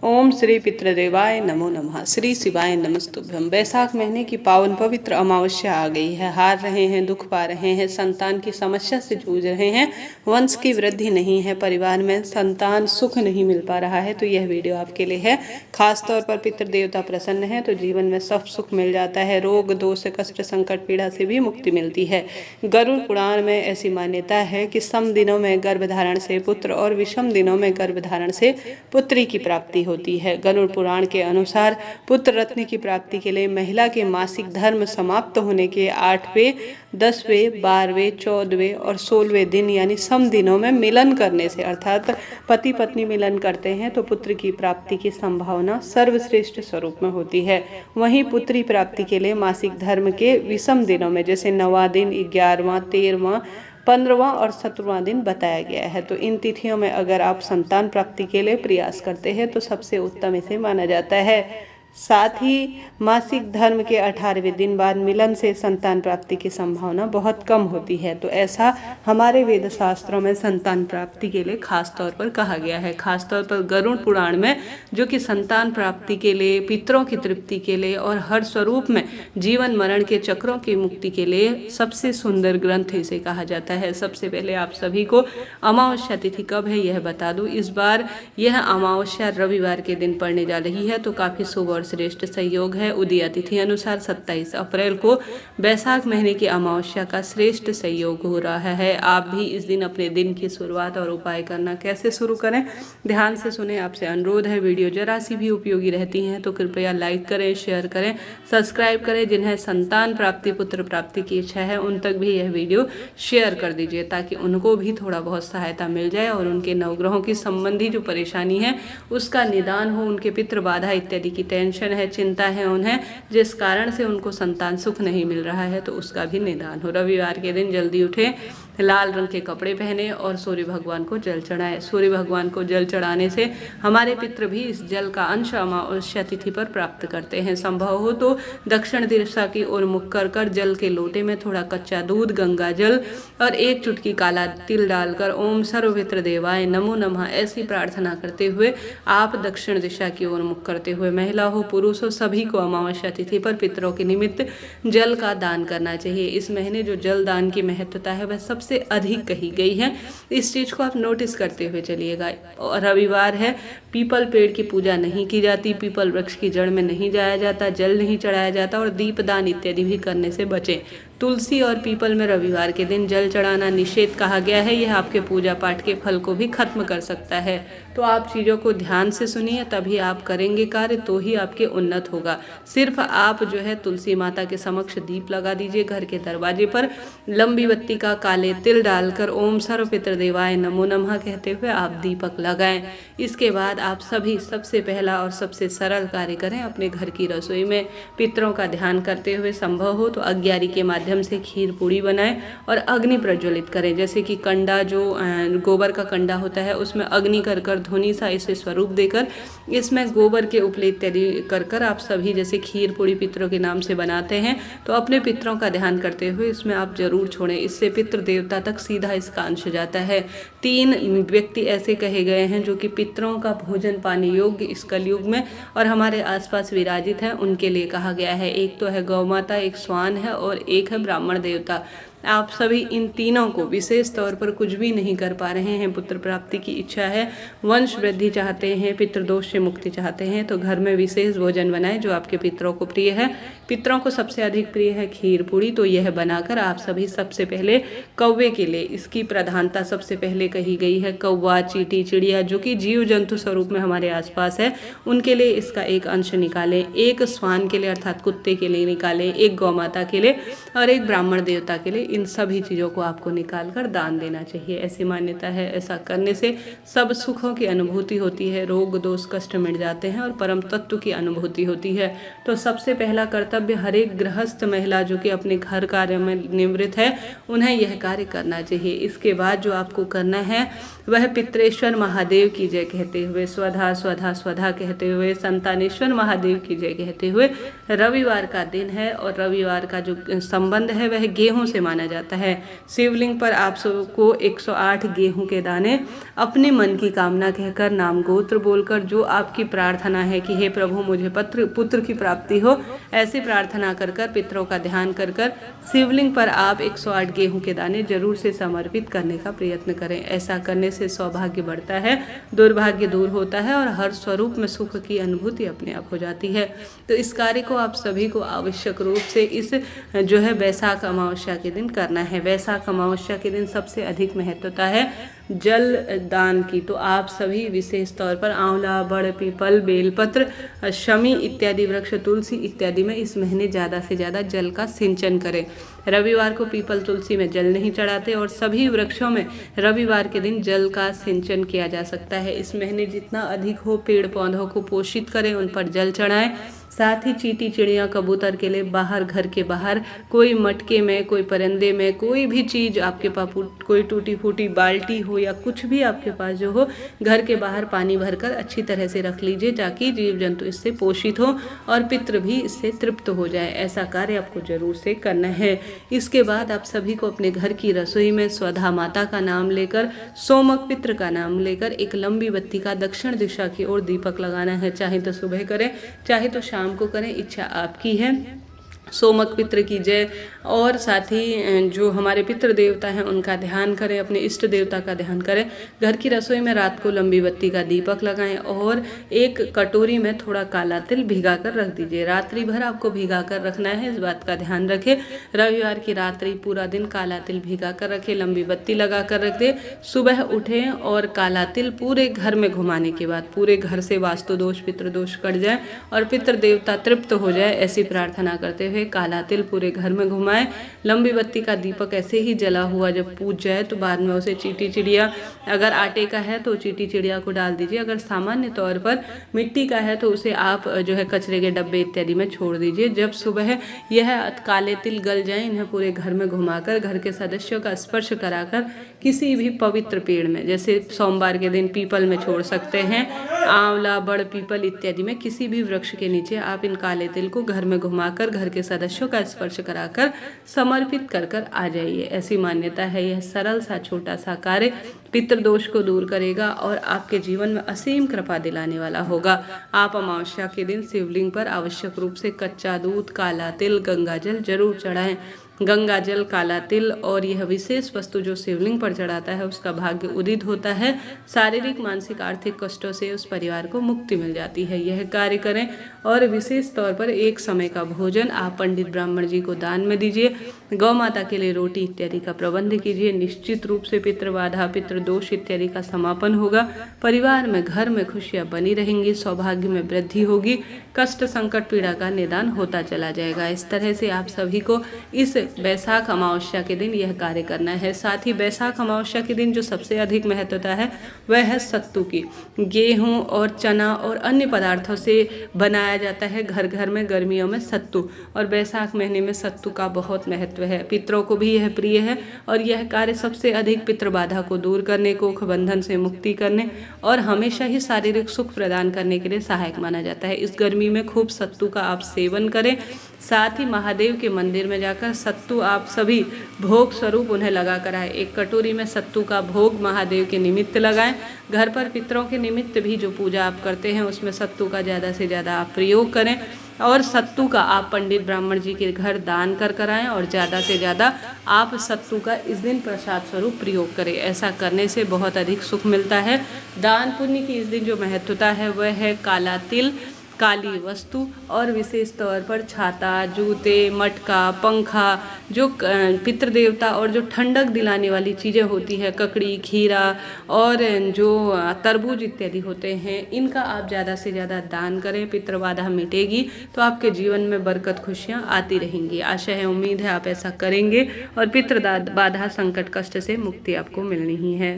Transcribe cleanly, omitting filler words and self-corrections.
ओम श्री पितृदेवाय नमो नमः। श्री शिवाय नमस्तुभ्यं। वैशाख महीने की पावन पवित्र अमावस्या आ गई है। हार रहे हैं, दुख पा रहे हैं, संतान की समस्या से जूझ रहे हैं, वंश की वृद्धि नहीं है, परिवार में संतान सुख नहीं मिल पा रहा है, तो यह वीडियो आपके लिए है। खास तौर पर पितृदेवता प्रसन्न है तो जीवन में सब सुख मिल जाता है। रोग दोष कष्ट संकट पीड़ा से भी मुक्ति मिलती है। गरुड़ पुराण में ऐसी मान्यता है कि सम दिनों में गर्भधारण से पुत्र और विषम दिनों में गर्भधारण से पुत्री की प्राप्ति होती है। गरुड़ पुराण के अनुसार पुत्र रत्न की प्राप्ति के लिए महिला के मासिक धर्म समाप्त होने के 8वें, 10वें, 12वें, 14वें और 16वें दिन यानी सम दिनों में मिलन करने से, अर्थात पति पत्नी मिलन करते हैं तो पुत्र की प्राप्ति की संभावना सर्वश्रेष्ठ स्वरूप में होती है। वहीं पुत्री प्राप्ति के लिए मासिक धर्म के विषम दिनों में जैसे 9वां दिन, 11वां, 13वां, 15वां और 17वां दिन बताया गया है। तो इन तिथियों में अगर आप संतान प्राप्ति के लिए प्रयास करते हैं तो सबसे उत्तम इसे माना जाता है। साथ ही मासिक धर्म के 18वें दिन बाद मिलन से संतान प्राप्ति की संभावना बहुत कम होती है। तो ऐसा हमारे वेद शास्त्रों में संतान प्राप्ति के लिए खास तौर पर कहा गया है। खास तौर पर गरुड़ पुराण में, जो कि संतान प्राप्ति के लिए, पितरों की तृप्ति के लिए और हर स्वरूप में जीवन मरण के चक्रों की मुक्ति के लिए सबसे सुंदर ग्रंथ इसे कहा जाता है। सबसे पहले आप सभी को अमावस्या तिथि कब है यह बता दूं। इस बार यह अमावस्या रविवार के दिन पड़ने जा रही है, तो काफी शुभ और श्रेष्ठ संयोग है। उदया तिथि अनुसार 27 अप्रैल को वैशाख महीने की अमावस्या का श्रेष्ठ संयोग हो रहा है। आप भी इस दिन अपने दिन की शुरुआत और उपाय करना कैसे शुरू करें, ध्यान से सुने। आपसे अनुरोध है, वीडियो जरा सी भी उपयोगी रहती हैं तो कृपया लाइक करें, शेयर करें, सब्सक्राइब करें। जिन्हें संतान प्राप्ति, पुत्र प्राप्ति की इच्छा है उन तक भी यह वीडियो शेयर कर दीजिए ताकि उनको भी थोड़ा बहुत सहायता मिल जाए और उनके नवग्रहों की संबंधी जो परेशानी है उसका निदान हो। उनके पितृ बाधा इत्यादि की टेंशन है, चिंता है उन्हें, जिस कारण से उनको संतान सुख नहीं मिल रहा है, तो उसका भी निदान हो। रविवार के दिन जल्दी उठें, लाल रंग के कपड़े पहने और सूर्य भगवान को जल चढ़ाएं। सूर्य भगवान को जल चढ़ाने से हमारे पितृ भी इस जल का अंश अमावस्या तिथि पर प्राप्त करते हैं। संभव हो तो दक्षिण दिशा की ओर मुख कर जल के लोटे में थोड़ा कच्चा दूध, गंगा जल और 1 चुटकी काला तिल डालकर ओम सर्व पितृ देवाय नमो नमः ऐसी प्रार्थना करते हुए आप दक्षिण दिशा की ओर मुख करते हुए, महिला हो पुरुष हो, सभी को अमावस्या तिथि पर पितरों के निमित्त जल का दान करना चाहिए। इस महीने जो जल दान की महत्वता है वह सबसे अधिक कही गई है। इस चीज को आप नोटिस करते हुए चलिएगा। और रविवार है, पीपल पेड़ की पूजा नहीं की जाती, पीपल वृक्ष की जड़ में नहीं जाया जाता, जल नहीं चढ़ाया जाता और दीपदान इत्यादि भी करने से बचें। तुलसी और पीपल में रविवार के दिन जल चढ़ाना निषेध कहा गया है। यह आपके पूजा पाठ के फल को भी खत्म कर सकता है। तो आप चीज़ों को ध्यान से सुनिए, तभी आप करेंगे कार्य तो ही आपके उन्नत होगा। सिर्फ आप जो है तुलसी माता के समक्ष दीप लगा दीजिए, घर के दरवाजे पर लंबी बत्ती का काले तिल डालकर ओम सर्व पितृदेवाय नमो नमः कहते हुए आप दीपक लगाएं। इसके बाद आप सभी सबसे पहला और सबसे सरल कार्य करें, अपने घर की रसोई में पितरों का ध्यान करते हुए संभव हो तो अग्यारी के माध्यम से खीर पूड़ी बनाएं और अग्नि प्रज्वलित करें। जैसे कि कंडा, जो गोबर का कंडा होता है, उसमें अग्नि कर ध्वनि सा इसे स्वरूप देकर इसमें गोबर के उपले इत्यादि कर आप सभी जैसे खीर पूड़ी पितरों के नाम से बनाते हैं, तो अपने पितरों का ध्यान करते हुए इसमें आप जरूर छोड़ें। इससे पितृ देवता तक सीधा इसका अंश जाता है। 3 व्यक्ति ऐसे कहे गए हैं जो कि पितरों का भोजन पाने योग्य इस कलयुग में और हमारे आसपास विराजित हैं, उनके लिए कहा गया है। एक तो है गौ माता, एक स्वान है और एक है ब्राह्मण देवता। आप सभी इन तीनों को विशेष तौर पर कुछ भी नहीं कर पा रहे हैं, पुत्र प्राप्ति की इच्छा है, वंश वृद्धि चाहते हैं, पितृदोष से मुक्ति चाहते हैं, तो घर में विशेष भोजन बनाएं जो आपके पितरों को प्रिय है। पितरों को सबसे अधिक प्रिय है खीर पूड़ी, तो यह बनाकर आप सभी सबसे पहले कौवे के लिए, इसकी प्रधानता सबसे पहले कही गई है। कौवा, चींटी, चिड़िया जो कि जीव जंतु स्वरूप में हमारे आसपास है, उनके लिए इसका एक अंश निकालें। एक स्वान के लिए अर्थात कुत्ते के लिए निकालें, एक गौ माता के लिए और एक ब्राह्मण देवता के लिए। इन सभी चीज़ों को आपको निकाल कर दान देना चाहिए, ऐसी मान्यता है। ऐसा करने से सब सुखों की अनुभूति होती है, रोग दोष कष्ट मिट जाते हैं और परम तत्व की अनुभूति होती है। तो सबसे पहला कर्तव्य हर एक गृहस्थ महिला जो कि अपने घर कार्य में निवृत्त है, उन्हें यह कार्य करना चाहिए। इसके बाद जो आपको करना है वह पितरेश्वर महादेव की जय कहते हुए, स्वधा स्वधा स्वधा कहते हुए, संतानेश्वर महादेव की जय कहते हुए, रविवार का दिन है और रविवार का जो संबंध है वह गेहूं से माना माना जाता है। शिवलिंग पर आप सबको 108 गेहूं के दाने अपने मन की कामना कहकर, नाम गोत्र बोलकर, जो आपकी प्रार्थना है कि हे प्रभु मुझे पुत्र की प्राप्ति हो, ऐसी प्रार्थना कर कर पितरों का ध्यान कर कर शिवलिंग पर आप 108 गेहूं के दाने जरूर से समर्पित करने का प्रयत्न करें। ऐसा करने से सौभाग्य बढ़ता है, दुर्भाग्य दूर होता है और हर स्वरूप में सुख की अनुभूति अपने आप हो जाती है। तो इस कार्य को आप सभी को आवश्यक रूप से इस जो है वैशाख अमावस्या के दिन करना है। वैशाख अमावस्या के दिन सबसे अधिक महत्वता है जल दान की। तो आप सभी विशेष तौर पर आंवला, बड़, पीपल, बेलपत्र, शमी इत्यादि वृक्ष, तुलसी इत्यादि में इस महीने ज़्यादा से ज़्यादा जल का सिंचन करें। रविवार को पीपल, तुलसी में जल नहीं चढ़ाते और सभी वृक्षों में रविवार के दिन जल का सिंचन किया जा सकता है। इस महीने जितना अधिक हो पेड़ पौधों को पोषित करें, उन पर जल चढ़ाएं। साथ ही चींटी चिड़िया कबूतर के लिए बाहर, घर के बाहर कोई मटके में, कोई परंदे में, कोई भी चीज़ आपके पास, कोई टूटी फूटी बाल्टी हो या कुछ भी आपके पास जो हो, घर के बाहर पानी भरकर अच्छी तरह से रख लीजिए ताकि जीव जंतु इससे पोषित हो और पितृ भी इससे तृप्त हो जाए। ऐसा कार्य आपको जरूर से करना है। इसके बाद आप सभी को अपने घर की रसोई में स्वधा माता का नाम लेकर, सोमक पितृ का नाम लेकर एक लंबी बत्ती का दक्षिण दिशा की ओर दीपक लगाना है। चाहे तो सुबह करें, चाहे तो शाम को करें, इच्छा आपकी है। सोमक पितृ की जय। और साथ ही जो हमारे पितृ देवता हैं उनका ध्यान करें, अपने इष्ट देवता का ध्यान करें। घर की रसोई में रात को लंबी बत्ती का दीपक लगाएं और एक कटोरी में थोड़ा काला तिल भिगा कर रख दीजिए। रात्रि भर आपको भिगा कर रखना है, इस बात का ध्यान रखें। रविवार की रात्रि पूरा दिन काला तिल भिगा कर रखें, लंबी बत्ती लगा कर रख दें। सुबह उठें और काला तिल पूरे घर में घुमाने के बाद पूरे घर से वास्तु दोष, पितृ दोष कट जाए और पितृ देवता तृप्त हो जाए, ऐसी प्रार्थना करते हुए काला तिल पूरे घर में घुमाएं। लंबी बत्ती का दीपक ऐसे ही जला हुआ जब पूज जाए तो बाद में उसे चींटी चिड़िया, अगर आटे का है तो चींटी चिड़िया को डाल दीजिए, अगर सामान्य तौर पर मिट्टी का है तो उसे आप जो है कचरे के डब्बे इत्यादि में छोड़ दीजिए। जब सुबह यह काले तिल गल जाए, इन्हें पूरे घर में घुमाकर घर के सदस्यों का स्पर्श कराकर किसी भी पवित्र पेड़ में, जैसे सोमवार के दिन पीपल में छोड़ सकते हैं, आंवला, बड़, पीपल इत्यादि में किसी भी वृक्ष के नीचे आप इन काले तिल को घर में घुमाकर घर के सदस्यों का स्पर्श कराकर समर्पित कर कर आ जाइए। ऐसी मान्यता है। यह सरल सा छोटा सा कार्य पितृदोष को दूर करेगा और आपके जीवन में असीम कृपा दिलाने वाला होगा। आप अमावस्या के दिन शिवलिंग पर आवश्यक रूप से कच्चा दूध, काला तिल, गंगा जल जरूर चढ़ाएं। गंगा जल, काला तिल और यह विशेष वस्तु जो शिवलिंग पर चढ़ाता है उसका भाग्य उदित होता है। शारीरिक, मानसिक, आर्थिक कष्टों से उस परिवार को मुक्ति मिल जाती है। यह कार्य करें और विशेष तौर पर एक समय का भोजन आप पंडित ब्राह्मण जी को दान में दीजिए। गौ माता के लिए रोटी इत्यादि का प्रबंध कीजिए। निश्चित रूप से पितृबाधा, पितृदोष इत्यादि का समापन होगा। परिवार में, घर में खुशियां बनी रहेंगी, सौभाग्य में वृद्धि होगी, कष्ट, संकट, पीड़ा का निदान होता चला जाएगा। इस तरह से आप सभी को इस वैशाख अमावस्या के दिन यह कार्य करना है। साथ ही वैशाख अमावस्या के दिन जो सबसे अधिक महत्वता है वह है सत्तू की। गेहूं और चना और अन्य पदार्थों से बनाया जाता है घर घर में गर्मियों में सत्तू, और वैशाख महीने में सत्तू का बहुत महत्व है। पितरों को भी यह प्रिय है और यह कार्य सबसे अधिक पितृबाधा को दूर करने, कोख बंधन से मुक्ति करने और हमेशा ही शारीरिक सुख प्रदान करने के लिए सहायक माना जाता है। इस गर्मी में खूब सत्तू का आप सेवन करें। साथ ही महादेव के मंदिर में जाकर सत्तू आप सभी भोग स्वरूप उन्हें लगा कर आए। एक कटोरी में सत्तू का भोग महादेव के निमित्त लगाएं। घर पर पितरों के निमित्त भी जो पूजा आप करते हैं उसमें सत्तू का ज़्यादा से ज़्यादा आप प्रयोग करें और सत्तू का आप पंडित ब्राह्मण जी के घर दान कर आएँ और ज़्यादा से ज़्यादा आप सत्तू का इस दिन प्रसाद स्वरूप प्रयोग करें। ऐसा करने से बहुत अधिक सुख मिलता है। दान पुण्य की इस दिन जो महत्वता है वह है काला तिल, काली वस्तु और विशेष तौर पर छाता, जूते, मटका, पंखा, जो पितृदेवता और जो ठंडक दिलाने वाली चीज़ें होती है, ककड़ी, खीरा और जो तरबूज इत्यादि होते हैं, इनका आप ज़्यादा से ज़्यादा दान करें। पितृबाधा मिटेगी तो आपके जीवन में बरकत, खुशियाँ आती रहेंगी। आशा है, उम्मीद है आप ऐसा करेंगे और पितृबाधा, संकट, कष्ट से मुक्ति आपको मिलनी ही है।